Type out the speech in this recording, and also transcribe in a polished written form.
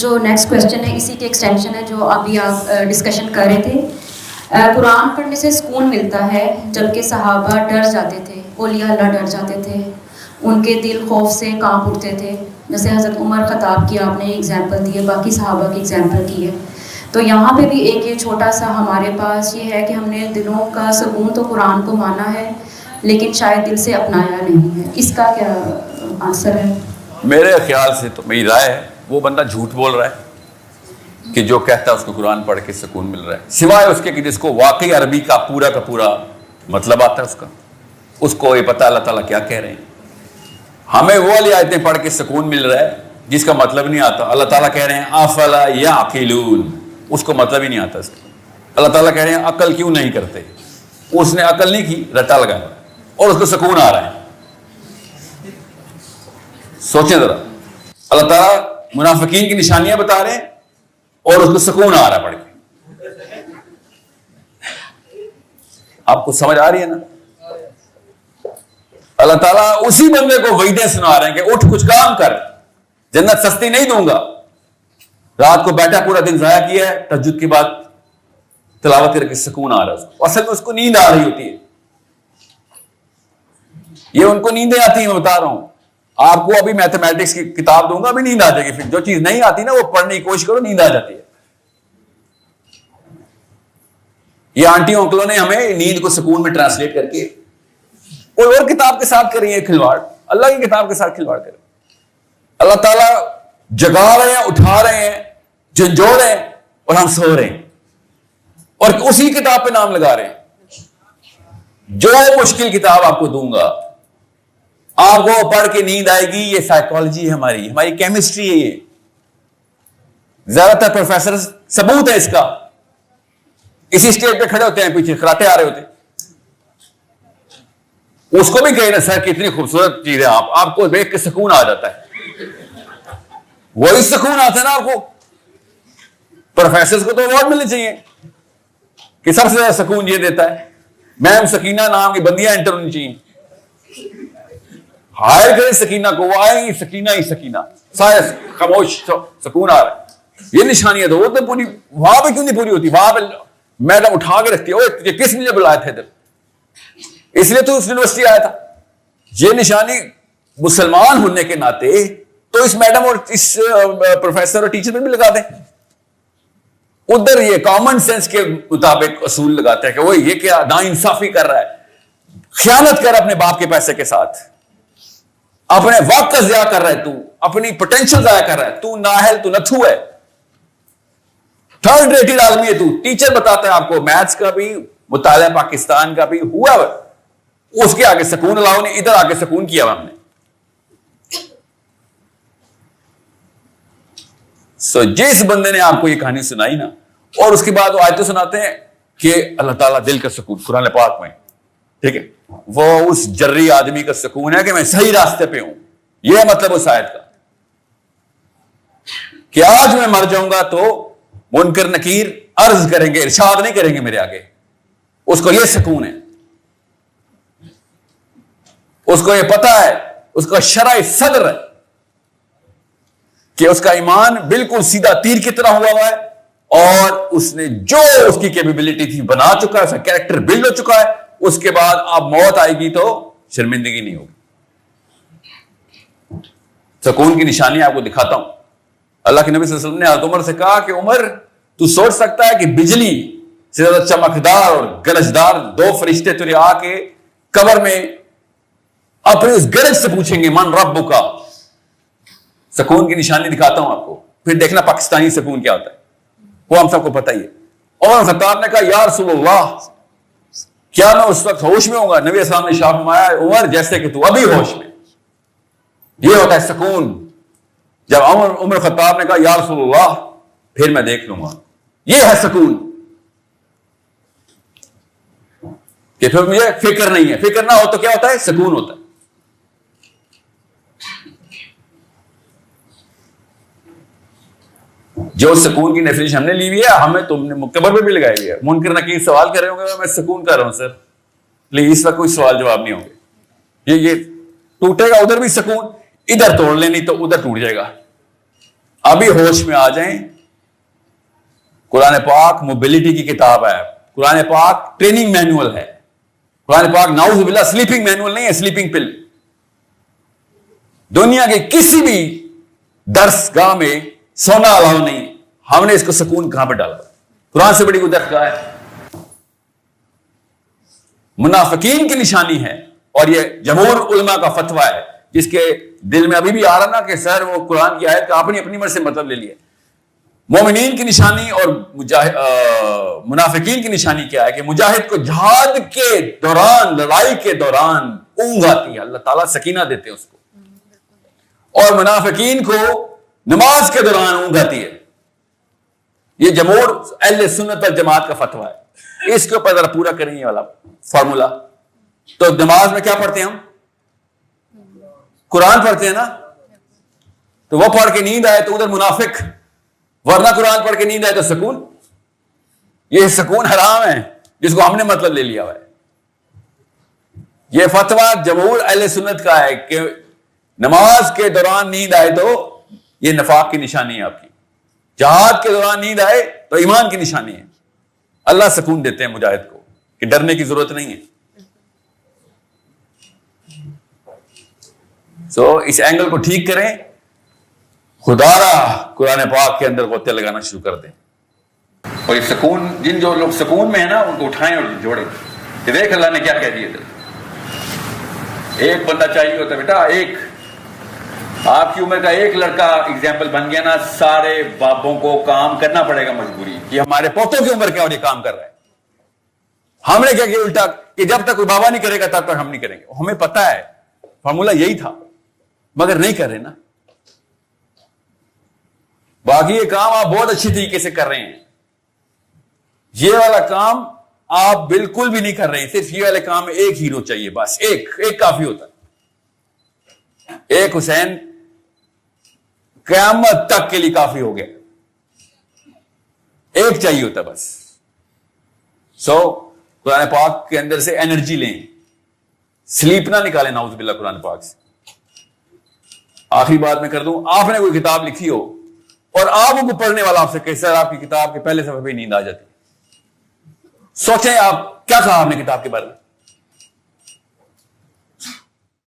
جو next question ہے اسی کے ایکسٹینشن ہے جو ابھی آپ ڈسکشن کر رہے تھے. قرآن پڑھنے سے سکون ملتا ہے جبکہ صحابہ ڈر جاتے تھے, اولیاء اللہ ڈر جاتے تھے, ان کے دل خوف سے کانپ اٹھتے تھے. جیسے حضرت عمر خطاب کی آپ نے ایگزامپل دی ہے, باقی صحابہ کی ایگزامپل کی ہے. تو یہاں پہ بھی ایک یہ چھوٹا سا ہمارے پاس یہ ہے کہ ہم نے دلوں کا سکون تو قرآن کو مانا ہے لیکن شاید دل سے اپنایا نہیں ہے. اس کا کیا آنسر ہے؟ میرے خیال سے تو میری رائے ہے وہ بندہ جھوٹ بول رہا ہے کہ جو کہتا ہے اس کو قرآن پڑھ کے سکون مل رہا ہے, سوائے اس کے کہ جس کو واقعی عربی کا پورا مطلب آتا ہے, اس کو یہ پتہ اللہ تعالیٰ کیا کہہ رہے ہیں. ہمیں وہ والی آیتیں پڑھ کے سکون مل رہا ہے جس کا مطلب نہیں آتا. اللہ تعالیٰ کہہ رہے ہیں افلا یعقلون, اس کو مطلب ہی نہیں آتا اس کا. اللہ تعالیٰ کہہ رہے ہیں عقل کیوں نہیں کرتے, اس نے عقل نہیں کی, رٹا لگایا اور اس کو سکون آ رہا ہے. سوچیں ذرا, اللہ تعالیٰ منافقین کی نشانیاں بتا رہے ہیں اور اس کو سکون آ رہا ہے پڑھ کے. آپ کو سمجھ آ رہی ہے نا؟ اللہ تعالیٰ اسی بندے کو وعیدیں سنا رہے ہیں کہ اٹھ کچھ کام کر, جنت سستی نہیں دوں گا. رات کو بیٹھا پورا دن ضائع کیا ہے, تہجد کے بعد تلاوت کر کے سکون آ رہا ہے. اصل میں اس کو نیند آ رہی ہوتی ہے. یہ ان کو نیندیں آتی ہیں, میں بتا رہا ہوں. آپ کو ابھی میتھمیٹکس کی کتاب دوں گا, ابھی نیند آ جائے گی. پھر جو چیز نہیں آتی نا وہ پڑھنے کی کوشش کرو, نیند آ جاتی ہے. یہ آنٹی انکلوں نے ہمیں نیند کو سکون میں ٹرانسلیٹ کر کے کوئی اور کتاب کے ساتھ کری ہے کھلواڑ, اللہ کی کتاب کے ساتھ کھلواڑ کرے. اللہ تعالیٰ جگا رہے ہیں, اٹھا رہے ہیں, جھنجھوڑ رہے ہیں اور ہم سو رہے ہیں اور اسی کتاب پہ نام لگا رہے ہیں. جو مشکل کتاب آپ کو دوں گا آپ کو پڑھ کے نیند آئے گی. یہ سائیکالوجی ہے ہماری کیمسٹری ہے. یہ زیادہ تر پروفیسر ثبوت ہے اس کا. اسی اسٹیج پہ کھڑے ہوتے ہیں, پیچھے کراٹے آ رہے ہوتے ہیں. اس کو بھی کہیں نا سر کتنی خوبصورت چیز ہے, آپ کو دیکھ کے سکون آ جاتا ہے. وہی سکون آتا ہے نا آپ کو. پروفیسر کو تو ایوارڈ ملنے چاہیے کہ سب سے زیادہ سکون یہ دیتا ہے. میم سکینہ نام کی بندیاں انٹر ہونی چاہیے. ہائر کریں سکینہ کو, وہ آئے گی سکینہ ہی سکینہ, سارے خاموش, سکون آ رہا ہے. یہ نشانیاں تو وہ تو پوری وہاں پہ کیوں نہیں پوری ہوتی؟ وہاں پہ میڈم اٹھا کے رکھتی ہے, کس نے بلایا تھا ادھر, اس لیے تو اس یونیورسٹی آیا تھا. یہ نشانی مسلمان ہونے کے ناطے تو اس میڈم اور اس پروفیسر اور ٹیچر پہ بھی لگا دیں. ادھر یہ کامن سینس کے مطابق اصول لگاتے ہیں کہ وہ یہ کیا ناانصافی کر رہا ہے, خیانت کر اپنے باپ کے پیسے کے ساتھ, اپنے وقت کا ضیاع کر رہا ہے, تو اپنی پوٹینشل ضائع کر رہا ہے, تو نااہل, تو نتھو ہے, تھرڈ ریٹڈ آدمی ہے تو. ٹیچر بتاتا ہے آپ کو میتھس کا بھی, مطالعہ پاکستان کا بھی, ہوا اس کے آگے سکون الاؤ نہیں, ادھر آگے سکون کیا ہم نے. جس بندے نے آپ کو یہ کہانی سنائی نا, اور اس کے بعد وہ آیتیں سناتے ہیں کہ اللہ تعالیٰ دل کا سکون قرآن پاک میں, ٹھیک ہے, وہ اس جری آدمی کا سکون ہے کہ میں صحیح راستے پہ ہوں. یہ مطلب اس آیت کا کہ آج میں مر جاؤں گا تو منکر نکیر عرض کریں گے, ارشاد نہیں کریں گے میرے آگے. اس کو یہ سکون ہے, اس کو یہ پتا ہے, اس کا شرع صدر ہے کہ اس کا ایمان بالکل سیدھا تیر کی طرح ہوا ہے, اور اس نے جو اس کی کیپیبلٹی تھی بنا چکا ہے, اس کا کیریکٹر بلڈ ہو چکا ہے. اس کے بعد اب موت آئے گی تو شرمندگی نہیں ہوگی. سکون کی نشانی آپ کو دکھاتا ہوں. اللہ کے نبی صلی اللہ علیہ وسلم نے حضرت عمر سے کہا کہ عمر تو سوچ سکتا ہے کہ بجلی سے زیادہ چمکدار اور گرجدار دو فرشتے تجھے آ کے قبر میں اپنے اس گرج سے پوچھیں گے من ربک کا. سکون کی نشانی دکھاتا ہوں آپ کو, پھر دیکھنا پاکستانی سکون کیا ہوتا ہے, وہ ہم سب کو پتہ ہی ہے. عمر خطاب نے کہا یا رسول اللہ کیا میں اس وقت ہوش میں ہوں گا؟ نبی السلام نے ارشاد فرمایا عمر جیسے کہ تو ابھی ہوش میں. یہ ہوتا ہے سکون. جب عمر خطاب نے کہا یا رسول اللہ پھر میں دیکھ لوں گا, یہ ہے سکون. کہ پھر مجھے فکر نہیں ہے, فکر نہ ہو تو کیا ہوتا ہے؟ سکون ہوتا ہے. جو سکون کی ڈیفینیشن ہم نے لی ہوئی ہے, ہمیں تم نے قبر پہ بھی لگائی ہوئی ہے. منکر نکیر سوال کر رہے ہوں گے, میں سکون کر رہا ہوں سر, لیکن اس وقت کوئی سوال جواب نہیں ہوں گے. یہ ٹوٹے گا ادھر بھی سکون, ادھر توڑ لے نہیں تو ادھر ٹوٹ جائے گا. ابھی ہوش میں آ جائیں. قرآن پاک موبلٹی کی کتاب ہے, قرآن پاک ٹریننگ مینول ہے, قرآن پاک نعوذ باللہ سلیپنگ مینول نہیں ہے, سلیپنگ پل. دنیا کے کسی بھی درس گاہ میں سونا الاؤ نہیں. ہم نے اس کو سکون کہاں پہ ڈالا؟ قرآن سے بڑی کوئی درس گاہ ہے؟ منافقین کی نشانی ہے, اور یہ جمہور علماء کا فتویٰ ہے, جس کے دل میں ابھی بھی آ رہا نا کہ سر وہ قرآن کی آیت کا آپ نے اپنی مرضی سے مطلب لے لیا. مومنین کی نشانی اور منافقین کی نشانی کیا ہے کہ مجاہد کو جہاد کے دوران, لڑائی کے دوران اونگ آتی ہے, اللہ تعالیٰ سکینہ دیتے ہیں اس کو, اور منافقین کو نماز کے دوران اونگ آتی ہے. یہ جمہور اہل سنت والجماعت کا فتویٰ ہے. اس کے اوپر ذرا پورا کریں یہ والا فارمولا. تو نماز میں کیا پڑھتے ہیں ہم؟ قرآن پڑھتے ہیں نا. تو وہ پڑھ کے نیند آئے تو ادھر منافق, ورنہ قرآن پڑھ کے نیند آئے تو سکون. یہ سکون حرام ہے جس کو ہم نے مطلب لے لیا ہوا ہے. یہ فتویٰ جمہور اہل سنت کا ہے کہ نماز کے دوران نیند آئے تو یہ نفاق کی نشانی ہے آپ کی. جہاد کے دوران نیند آئے تو ایمان کی نشانی ہے. اللہ سکون دیتے ہیں مجاہد کو کہ ڈرنے کی ضرورت نہیں ہے. سو اس اینگل کو ٹھیک کریں. خدا را قرآن پاک کے اندر غوطے لگانا شروع کر دیں, اور یہ سکون, جن جو لوگ سکون میں ہیں نا ان کو اٹھائیں اور جوڑیں کہ دیکھ اللہ نے کیا کہہ دیا. ایک بندہ چاہیے ہوتا ہے بیٹا, ایک آپ کی عمر کا ایک لڑکا ایگزامپل بن گیا نا, سارے باپوں کو کام کرنا پڑے گا مجبوری. کہ ہمارے پوتوں کی عمر کیا اور یہ کام کر رہا ہے. ہم نے کیا کہ الٹا کہ جب تک کوئی بابا نہیں کرے گا تب تک ہم نہیں کریں گے. ہمیں پتا ہے فارمولا یہی تھا, مگر نہیں کر رہے نا. باقی یہ کام آپ بہت اچھی طریقے سے کر رہے ہیں, یہ والا کام آپ بالکل بھی نہیں کر رہے ہیں. صرف یہ والے کام میں ایک ہیرو چاہیے, بس ایک کافی ہوتا ہے. ایک حسین قیامت تک کے لیے کافی ہو گیا, ایک چاہیے ہوتا بس. سو قرآن پاک کے اندر سے انرجی لیں, سلیپ نہ نکالیں نعوذ باللہ قرآن پاک سے. آخری بات میں کر دوں, آپ نے کوئی کتاب لکھی ہو اور آپ کو پڑھنے والا آپ سے کہ سر آپ کی کتاب کے پہلے صفحے پہ نیند آ جاتی, سوچیں آپ کیا کہا آپ نے کتاب کے بارے میں.